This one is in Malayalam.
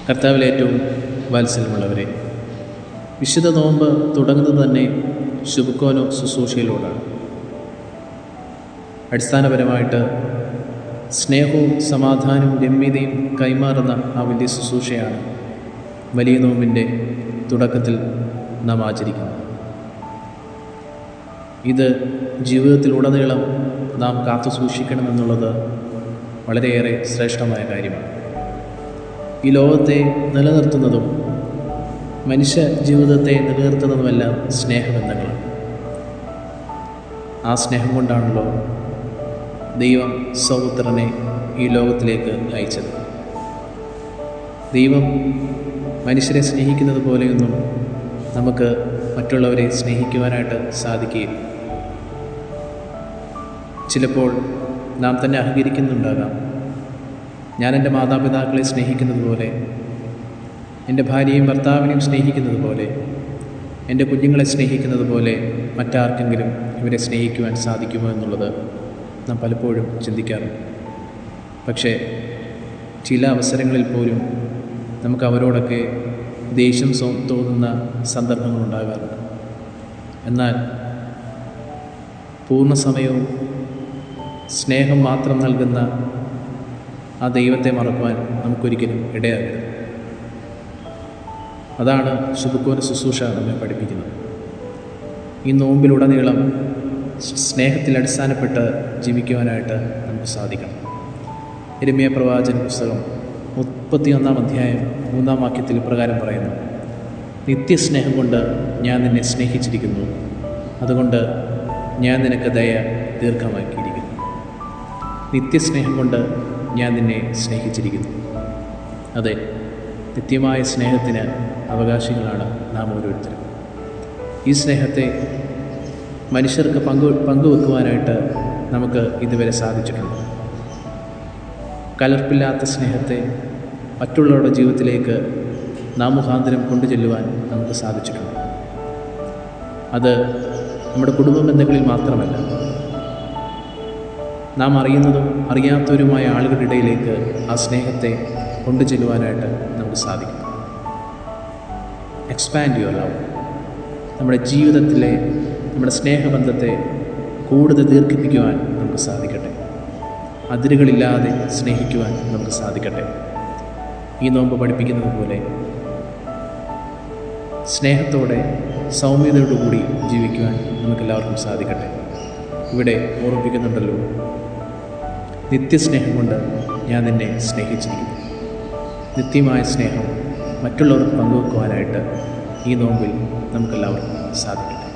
കർത്താവിൽ ഏറ്റവും വാത്സല്യമുള്ളവരെ, വിശുദ്ധ നോമ്പ് തുടങ്ങുന്നത് തന്നെ ശുഭക്കോനോ ശുശ്രൂഷയിലൂടെയാണ്. അടിസ്ഥാനപരമായിട്ട് സ്നേഹവും സമാധാനവും രമ്യതയും കൈമാറുന്ന ആ വലിയ ശുശ്രൂഷയാണ് വലിയ നോമ്പിൻ്റെ തുടക്കത്തിൽ നാം ആചരിക്കുന്നത്. ഇത് ജീവിതത്തിലുടനീളം നാം കാത്തു സൂക്ഷിക്കണമെന്നുള്ളത് വളരെയേറെ ശ്രേഷ്ഠമായ കാര്യമാണ്. ഈ ലോകത്തെ നിലനിർത്തുന്നതും മനുഷ്യ ജീവിതത്തെ നിലനിർത്തുന്നതുമെല്ലാം സ്നേഹബന്ധങ്ങളാണ്. ആ സ്നേഹം കൊണ്ടാണല്ലോ ദൈവം സഹോദരനെ ഈ ലോകത്തിലേക്ക് അയച്ചത്. ദൈവം മനുഷ്യരെ സ്നേഹിക്കുന്നത് പോലെയൊന്നും നമുക്ക് മറ്റുള്ളവരെ സ്നേഹിക്കുവാനായിട്ട് സാധിക്കുകയില്ല. ചിലപ്പോൾ നാം തന്നെ അഹങ്കരിക്കുന്നുണ്ടാകാം. ഞാൻ എൻ്റെ മാതാപിതാക്കളെ സ്നേഹിക്കുന്നത് പോലെ, എൻ്റെ ഭാര്യയും ഭർത്താവിനെയും സ്നേഹിക്കുന്നത് പോലെ, എൻ്റെ കുഞ്ഞുങ്ങളെ സ്നേഹിക്കുന്നത് പോലെ മറ്റാർക്കെങ്കിലും ഇവരെ സ്നേഹിക്കുവാൻ സാധിക്കുമോ എന്നുള്ളത് നാം പലപ്പോഴും ചിന്തിക്കാറുണ്ട്. പക്ഷേ ചില അവസരങ്ങളിൽ പോലും നമുക്ക് അവരോടൊക്കെ ദേഷ്യം തോന്നുന്ന സന്ദർഭങ്ങളുണ്ടാകാറുണ്ട്. എന്നാൽ പൂർണ്ണസമയവും സ്നേഹം മാത്രം നൽകുന്ന ആ ദൈവത്തെ മറക്കുവാൻ നമുക്കൊരിക്കലും ഇടയാകരുത്. അതാണ് ശുഭക്കോന ശുശ്രൂഷ നമ്മെ പഠിപ്പിക്കുന്നത്. ഈ നോമ്പിലുടനീളം സ്നേഹത്തിൽ അടിസ്ഥാനപ്പെട്ട് ജീവിക്കുവാനായിട്ട് നമുക്ക് സാധിക്കണം. യിരെമ്യാ പ്രവാചകൻ പുസ്തകം 31 അധ്യായം 3 വാക്യത്തിൽ ഇപ്രകാരം പറയുന്നു: നിത്യസ്നേഹം കൊണ്ട് ഞാൻ നിന്നെ സ്നേഹിച്ചിരിക്കുന്നു, അതുകൊണ്ട് ഞാൻ നിനക്ക് ദയ ദീർഘമാക്കിയിരിക്കുന്നു. നിത്യസ്നേഹം കൊണ്ട് ഞാൻ നിന്നെ സ്നേഹിച്ചിരിക്കുന്നു. അതെ, നിത്യമായ സ്നേഹത്തിന് അവകാശികളാണ് നാം ഓരോരുത്തരും. ഈ സ്നേഹത്തെ മനുഷ്യർക്ക് പങ്കുവെക്കുവാനായിട്ട് നമുക്ക് ഇതുവരെ സാധിച്ചിട്ടുണ്ട്. കലർപ്പില്ലാത്ത സ്നേഹത്തെ മറ്റുള്ളവരുടെ ജീവിതത്തിലേക്ക് നാം മുഖാന്തരം കൊണ്ടുചെല്ലുവാൻ നമുക്ക് സാധിച്ചിട്ടുണ്ട്. അത് നമ്മുടെ കുടുംബ ബന്ധങ്ങളിൽ മാത്രമല്ല, നാം അറിയുന്നതും അറിയാത്തവരുമായ ആളുകളുടെ ഇടയിലേക്ക് ആ സ്നേഹത്തെ കൊണ്ടുചെല്ലുവാനായിട്ട് നമുക്ക് സാധിക്കും. Expand your love. നമ്മുടെ ജീവിതത്തിലെ നമ്മുടെ സ്നേഹബന്ധത്തെ കൂടുതൽ ദീർഘിപ്പിക്കുവാൻ നമുക്ക് സാധിക്കട്ടെ. അതിരുകളില്ലാതെ സ്നേഹിക്കുവാൻ നമുക്ക് സാധിക്കട്ടെ. ഈ നോമ്പ് പഠിപ്പിക്കുന്നത് പോലെ സ്നേഹത്തോടെ സൗമ്യതയോടുകൂടി ജീവിക്കുവാൻ നമുക്കെല്ലാവർക്കും സാധിക്കട്ടെ. ഇവിടെ ഓർമ്മിപ്പിക്കുന്നുണ്ടല്ലോ, നിത്യസ്നേഹം കൊണ്ട് ഞാൻ നിന്നെ സ്നേഹിച്ചിരിക്കുന്നു. നിത്യമായ സ്നേഹം മറ്റുള്ളവർക്ക് പങ്കുവെക്കുവാനായിട്ട് ഈ നോമ്പിൽ നമുക്കെല്ലാവർക്കും സാധിക്കട്ടെ.